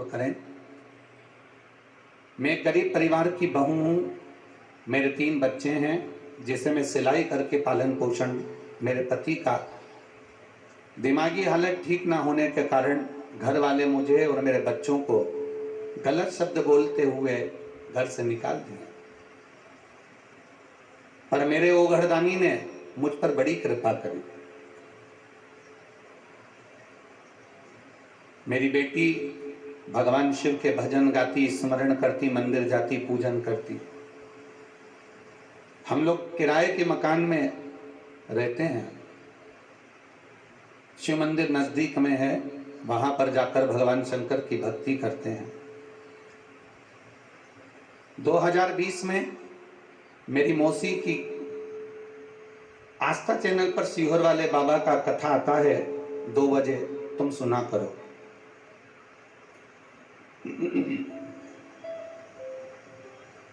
तो करें। मैं एक गरीब परिवार की बहू हूँ, मेरे 3 बच्चे हैं जिसे मैं सिलाई करके पालन पोषण, मेरे पति का दिमागी हालत ठीक ना होने के कारण घर वाले मुझे और मेरे बच्चों को गलत शब्द बोलते हुए घर से निकाल दिया। पर मेरे ओघरदानी ने मुझ पर बड़ी कृपा करी। मेरी बेटी भगवान शिव के भजन गाती, स्मरण करती, मंदिर जाती, पूजन करती। हम लोग किराए के मकान में रहते हैं। शिव मंदिर नजदीक में है, वहां पर जाकर भगवान शंकर की भक्ति करते हैं। 2020 में मेरी मौसी की आस्था चैनल पर सीहोर वाले बाबा का कथा आता है, 2 बजे, तुम सुना करो।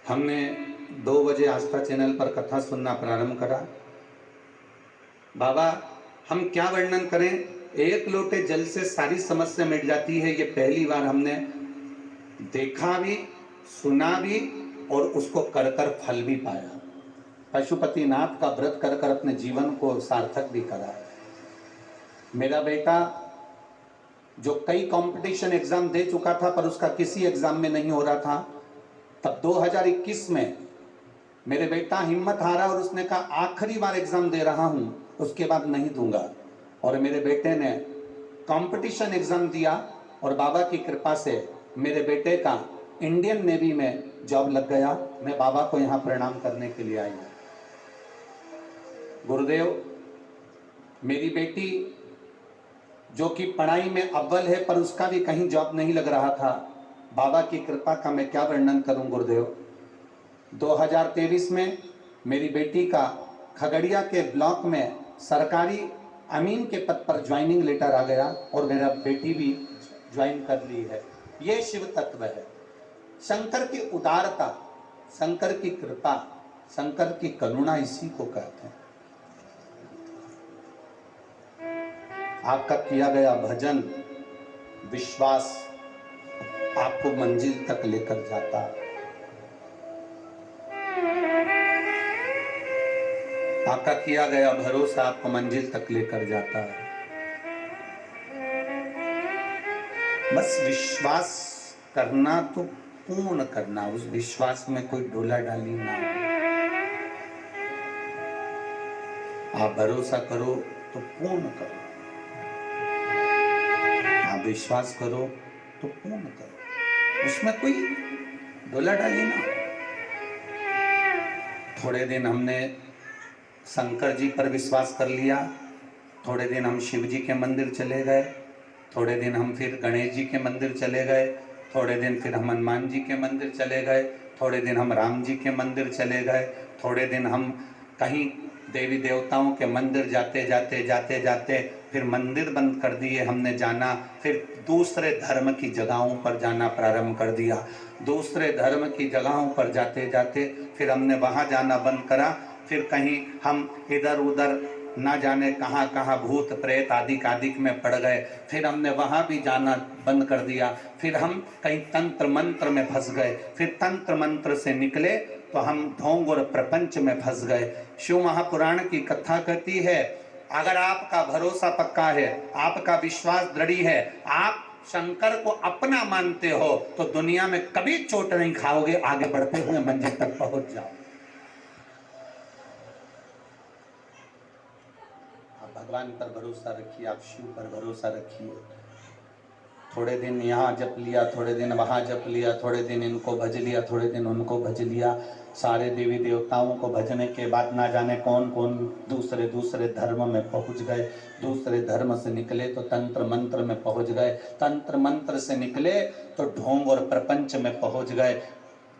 हमने 2 बजे आस्था चैनल पर कथा सुनना प्रारंभ करा। बाबा, हम क्या वर्णन करें, 1 लोटे जल से सारी समस्या मिट जाती है। ये पहली बार हमने देखा भी, सुना भी और उसको कर कर फल भी पाया। पशुपतिनाथ का व्रत कर कर अपने जीवन को सार्थक भी करा। मेरा बेटा जो कई कंपटीशन एग्जाम दे चुका था पर उसका किसी एग्जाम में नहीं हो रहा था, तब 2021 में मेरे बेटा हिम्मत हारा और उसने कहा आखिरी बार एग्जाम दे रहा हूं, उसके बाद नहीं दूंगा। और मेरे बेटे ने कंपटीशन एग्जाम दिया और बाबा की कृपा से मेरे बेटे का इंडियन नेवी में जॉब लग गया। मैं बाबा को यहां प्रणाम करने के लिए आई हूं। गुरुदेव, मेरी बेटी जो कि पढ़ाई में अव्वल है पर उसका भी कहीं जॉब नहीं लग रहा था, बाबा की कृपा का मैं क्या वर्णन करूं गुरुदेव। 2023 में मेरी बेटी का खगड़िया के ब्लॉक में सरकारी अमीन के पद पर ज्वाइनिंग लेटर आ गया और मेरा बेटी भी ज्वाइन कर ली है। ये शिव तत्व है, शंकर की उदारता, शंकर की कृपा, शंकर की करुणा, इसी को कहते हैं। आपका किया गया भजन, विश्वास आपको मंजिल तक लेकर जाता है। आपका किया गया भरोसा आपको मंजिल तक लेकर जाता है। बस विश्वास करना तो पूर्ण करना, उस विश्वास में कोई डोला डाली ना हो। आप भरोसा करो तो पूर्ण करो, आप विश्वास करो तो पूर्ण करो, उसमें कोई डोला डाली ना हो। थोड़े दिन हमने शंकर जी पर विश्वास कर लिया, थोड़े दिन हम शिव जी के मंदिर चले गए, थोड़े दिन हम फिर गणेश जी के मंदिर चले गए, थोड़े दिन फिर हम हनुमान जी के मंदिर चले गए, थोड़े दिन हम राम जी के मंदिर चले गए, थोड़े दिन हम कहीं देवी देवताओं के मंदिर जाते जाते जाते जाते फिर मंदिर बंद कर दिए हमने जाना। फिर दूसरे धर्म की जगहों पर जाना प्रारंभ कर दिया। दूसरे धर्म की जगहों पर जाते जाते फिर हमने वहाँ जाना बंद करा। फिर कहीं हम इधर उधर ना जाने कहाँ कहाँ भूत प्रेत आदि आदिक में पड़ गए, फिर हमने वहाँ भी जाना बंद कर दिया। फिर हम कहीं तंत्र मंत्र में फंस गए, फिर तंत्र मंत्र से निकले तो हम ढोंग और प्रपंच में फंस गए। शिव महापुराण की कथा कहती है, अगर आपका भरोसा पक्का है, आपका विश्वास दृढ़ है, आप शंकर को अपना मानते हो तो दुनिया में कभी चोट नहीं खाओगे, आगे बढ़ते हुए मंजिल तक पहुंच जाओ। भगवान पर भरोसा रखिए, आप शिव पर भरोसा रखिए। थोड़े दिन यहाँ जप लिया, थोड़े दिन वहाँ जप लिया, थोड़े दिन इनको भज लिया, थोड़े दिन उनको भज लिया। सारे देवी देवताओं को भजने के बाद ना जाने कौन कौन दूसरे दूसरे धर्म में पहुँच गए। दूसरे धर्म से निकले तो तंत्र मंत्र में पहुँच गए, तंत्र मंत्र से निकले तो ढोंग और प्रपंच में पहुँच गए,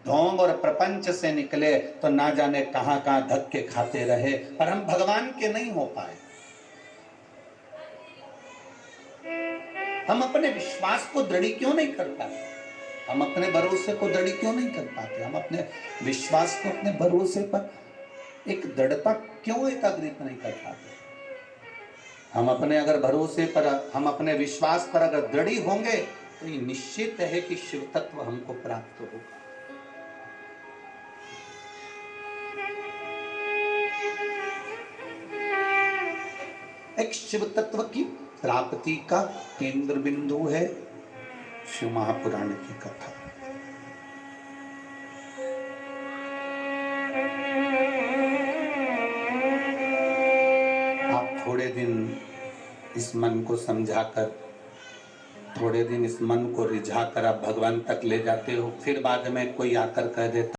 ढोंग और प्रपंच से निकले तो ना जाने कहाँ कहाँ धक्के खाते रहे, पर हम भगवान के नहीं हो पाए। हम अपने विश्वास को दृढ़ क्यों नहीं कर पाते, हम अपने भरोसे को दृढ़ क्यों नहीं कर पाते, हम अपने विश्वास को, अपने भरोसे पर एक दृढ़ता क्यों एकाग्रित नहीं कर पाते। हम अपने अगर भरोसे पर, हम अपने विश्वास पर अगर दृढ़ होंगे तो ये निश्चित है कि शिव तत्व हमको प्राप्त होगा। एक शिव तत्व की प्राप्ति का केंद्र बिंदु है शिव महापुराण की कथा। आप थोड़े दिन इस मन को समझाकर, थोड़े दिन इस मन को रिझाकर आप भगवान तक ले जाते हो, फिर बाद में कोई आकर कह देता